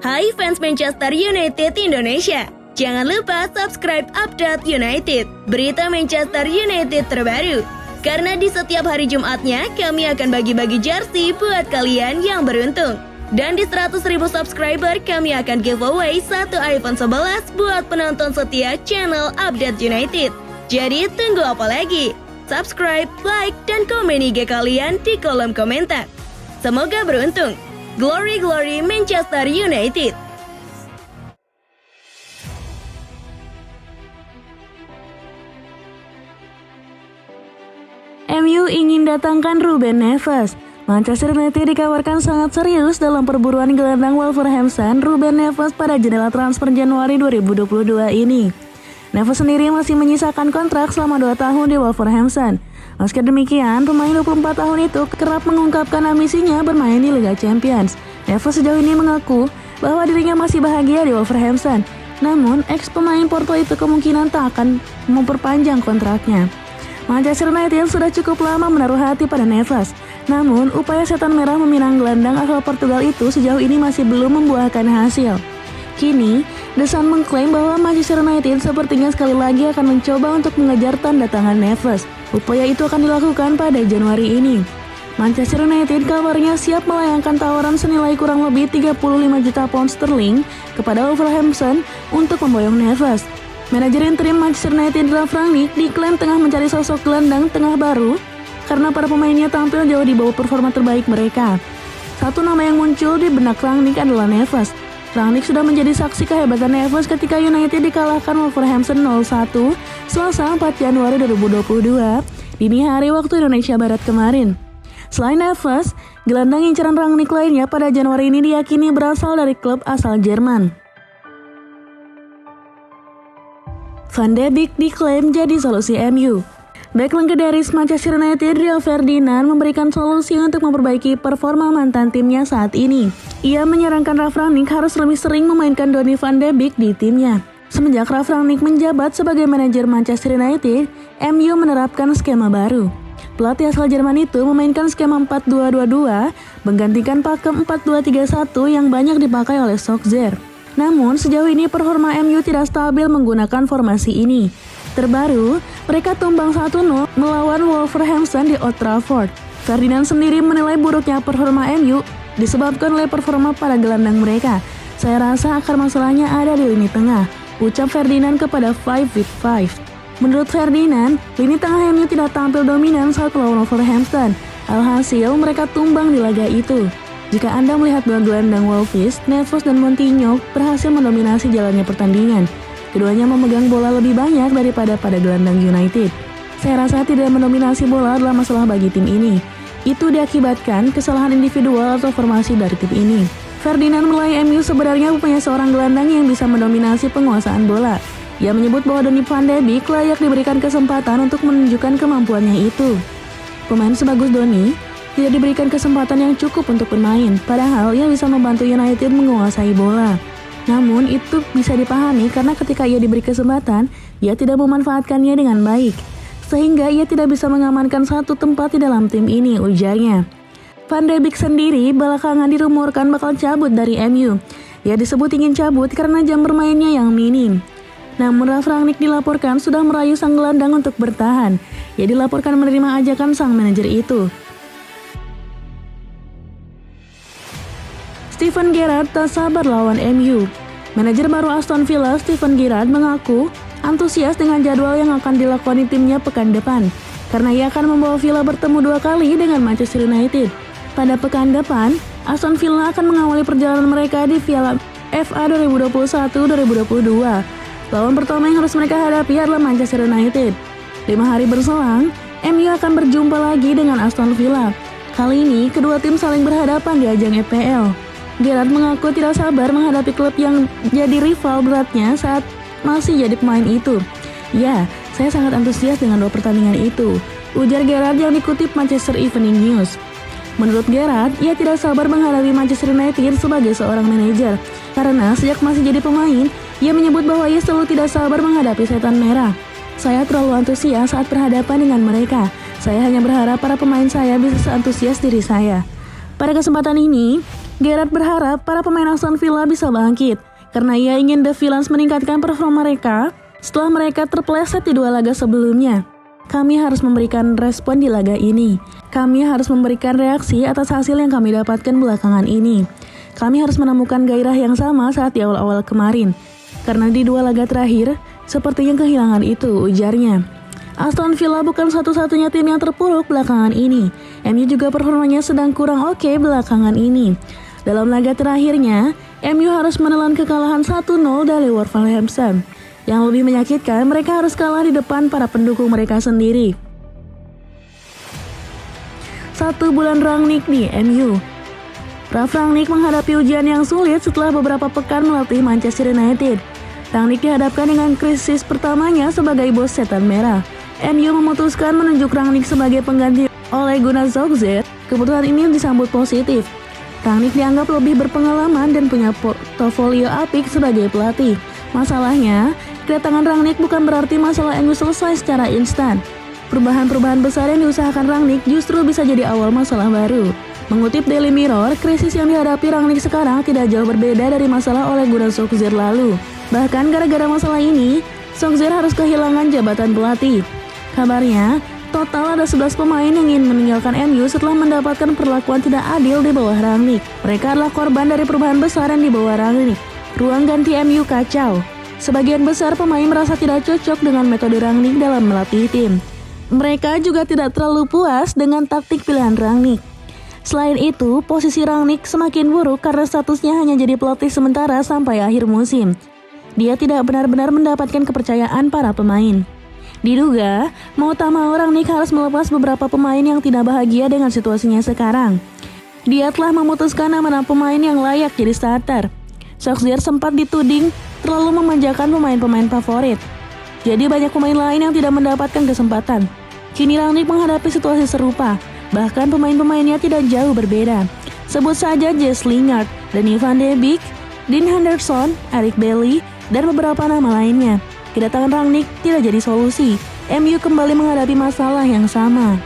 Hai fans Manchester United Indonesia, jangan lupa subscribe Update United, berita Manchester United terbaru. Karena di setiap hari Jumatnya, kami akan bagi-bagi jersey buat kalian yang beruntung. Dan di 100.000 subscriber, kami akan giveaway 1 iPhone 11 buat penonton setia channel Update United. Jadi tunggu apa lagi? Subscribe, like, dan komen IG kalian di kolom komentar. Semoga beruntung. Glory Glory Manchester United. MU ingin datangkan Ruben Neves. Manchester United dikabarkan sangat serius dalam perburuan gelandang Wolverhampton Ruben Neves pada jendela transfer Januari 2022 ini. Neves sendiri masih menyisakan kontrak selama 2 tahun di Wolverhampton. Meski demikian, pemain 24 tahun itu kerap mengungkapkan ambisinya bermain di Liga Champions. Neves sejauh ini mengaku bahwa dirinya masih bahagia di Wolverhampton. Namun, ex-pemain Porto itu kemungkinan tak akan memperpanjang kontraknya. Manchester United sudah cukup lama menaruh hati pada Neves. Namun, upaya setan merah meminang gelandang asal Portugal itu sejauh ini masih belum membuahkan hasil. Kini, The Sun mengklaim bahwa Manchester United sepertinya sekali lagi akan mencoba untuk mengejar tanda tangan Neves. Upaya itu akan dilakukan pada Januari ini. Manchester United kabarnya siap melayangkan tawaran senilai kurang lebih 35 juta pound sterling kepada Wolverhampton untuk memboyong Neves. Manajer interim Manchester United Ralf Rangnick diklaim tengah mencari sosok gelandang tengah baru karena para pemainnya tampil jauh di bawah performa terbaik mereka. Satu nama yang muncul di benak Rangnick adalah Neves. Rangnick sudah menjadi saksi kehebatan Neves ketika United dikalahkan Wolverhampton 0-1 Selasa 4 Januari 2022 dini hari waktu Indonesia Barat kemarin. Selain Neves, gelandang incaran Rangnick lainnya pada Januari ini diyakini berasal dari klub asal Jerman. Van de Beek diklaim jadi solusi MU. Bek legendaris Manchester United Rio Ferdinand memberikan solusi untuk memperbaiki performa mantan timnya saat ini. Ia menyarankan Ralf Rangnick harus lebih sering memainkan Donny van de Beek di timnya. Semenjak Ralf Rangnick menjabat sebagai manajer Manchester United, MU menerapkan skema baru. Pelatih asal Jerman itu memainkan skema 4-2-2-2 menggantikan pakem 4-2-3-1 yang banyak dipakai oleh Solskjaer. Namun sejauh ini performa MU tidak stabil menggunakan formasi ini. Terbaru, mereka tumbang 1-0 melawan Wolverhampton di Old Trafford. Ferdinand sendiri menilai buruknya performa MU disebabkan oleh performa para gelandang mereka. Saya rasa akar masalahnya ada di lini tengah, ucap Ferdinand kepada 5with5. Menurut Ferdinand, lini tengah MU tidak tampil dominan saat melawan Wolverhampton. Alhasil, mereka tumbang di laga itu. Jika Anda melihat dua gelandang Wolves, Neves dan Moutinho berhasil mendominasi jalannya pertandingan. Keduanya memegang bola lebih banyak daripada pada gelandang United. Saya rasa tidak mendominasi bola adalah masalah bagi tim ini. Itu diakibatkan kesalahan individual atau formasi dari tim ini. Ferdinand menilai MU sebenarnya punya seorang gelandang yang bisa mendominasi penguasaan bola. Ia menyebut bahwa Donny van de Beek layak diberikan kesempatan untuk menunjukkan kemampuannya itu. Pemain sebagus Donny tidak diberikan kesempatan yang cukup untuk bermain, padahal ia bisa membantu United menguasai bola. Namun itu bisa dipahami karena ketika ia diberi kesempatan, ia tidak memanfaatkannya dengan baik. Sehingga ia tidak bisa mengamankan satu tempat di dalam tim ini, ujarnya. Van de Beek sendiri belakangan dirumorkan bakal cabut dari MU. Ia disebut ingin cabut karena jam bermainnya yang minim. Namun Ralf Rangnick dilaporkan sudah merayu sang gelandang untuk bertahan. Ia dilaporkan menerima ajakan sang manajer itu. Steven Gerrard tak sabar lawan MU. Manajer baru Aston Villa, Steven Gerrard, mengaku antusias dengan jadwal yang akan dilakoni timnya pekan depan, karena ia akan membawa Villa bertemu 2 kali dengan Manchester United. Pada pekan depan, Aston Villa akan mengawali perjalanan mereka di Piala FA 2021-2022. Lawan pertama yang harus mereka hadapi adalah Manchester United. 5 hari berselang, MU akan berjumpa lagi dengan Aston Villa. Kali ini, kedua tim saling berhadapan di ajang EPL. Gerrard mengaku tidak sabar menghadapi klub yang jadi rival beratnya saat masih jadi pemain itu. Ya, saya sangat antusias dengan 2 pertandingan itu, ujar Gerrard yang dikutip Manchester Evening News. Menurut Gerrard, ia tidak sabar menghadapi Manchester United sebagai seorang manajer. Karena sejak masih jadi pemain, ia menyebut bahwa ia selalu tidak sabar menghadapi setan merah. Saya terlalu antusias saat berhadapan dengan mereka. Saya hanya berharap para pemain saya bisa seantusias diri saya. Pada kesempatan ini, Gerrard berharap para pemain Aston Villa bisa bangkit, karena ia ingin The Villains meningkatkan performa mereka setelah mereka terpeleset di 2 laga sebelumnya. Kami harus memberikan respon di laga ini. Kami harus memberikan reaksi atas hasil yang kami dapatkan belakangan ini. Kami harus menemukan gairah yang sama saat di awal-awal kemarin. Karena di 2 laga terakhir, sepertinya kehilangan itu, ujarnya. Aston Villa bukan satu-satunya tim yang terpuruk belakangan ini. MU juga performanya sedang kurang oke belakangan ini. Dalam laga terakhirnya, MU harus menelan kekalahan 1-0 dari Wolverhampton. Yang lebih menyakitkan, mereka harus kalah di depan para pendukung mereka sendiri. 1 bulan Rangnick di MU. Ralf Rangnick menghadapi ujian yang sulit setelah beberapa pekan melatih Manchester United. Rangnick dihadapkan dengan krisis pertamanya sebagai bos setan merah. MU memutuskan menunjuk Rangnick sebagai pengganti Ole Gunnar Solskjaer. Keputusan ini disambut positif. Rangnick dianggap lebih berpengalaman dan punya portofolio apik sebagai pelatih. Masalahnya, kedatangan Rangnick bukan berarti masalah MU selesai secara instan. Perubahan-perubahan besar yang diusahakan Rangnick justru bisa jadi awal masalah baru. Mengutip Daily Mirror, krisis yang dihadapi Rangnick sekarang tidak jauh berbeda dari masalah Ole Gunnar Solskjaer lalu. Bahkan gara-gara masalah ini, Solskjaer harus kehilangan jabatan pelatih. Kabarnya, total ada 11 pemain yang ingin meninggalkan MU setelah mendapatkan perlakuan tidak adil di bawah Rangnick. Mereka adalah korban dari perubahan besar yang dibawa Rangnick. Ruang ganti MU kacau. Sebagian besar pemain merasa tidak cocok dengan metode Rangnick dalam melatih tim. Mereka juga tidak terlalu puas dengan taktik pilihan Rangnick. Selain itu, posisi Rangnick semakin buruk karena statusnya hanya jadi pelatih sementara sampai akhir musim. Dia tidak benar-benar mendapatkan kepercayaan para pemain. Diduga, mau tak mau Rangnick harus melepas beberapa pemain yang tidak bahagia dengan situasinya sekarang. Dia telah memutuskan nama-nama pemain yang layak jadi starter. Solskjaer sempat dituding terlalu memanjakan pemain-pemain favorit. Jadi banyak pemain lain yang tidak mendapatkan kesempatan. Kini Rangnick menghadapi situasi serupa, bahkan pemain-pemainnya tidak jauh berbeda. Sebut saja Jesse Lingard, Donny van de Beek, Dean Henderson, Eric Bailly, dan beberapa nama lainnya. Kedatangan Rangnick tidak jadi solusi. MU kembali menghadapi masalah yang sama.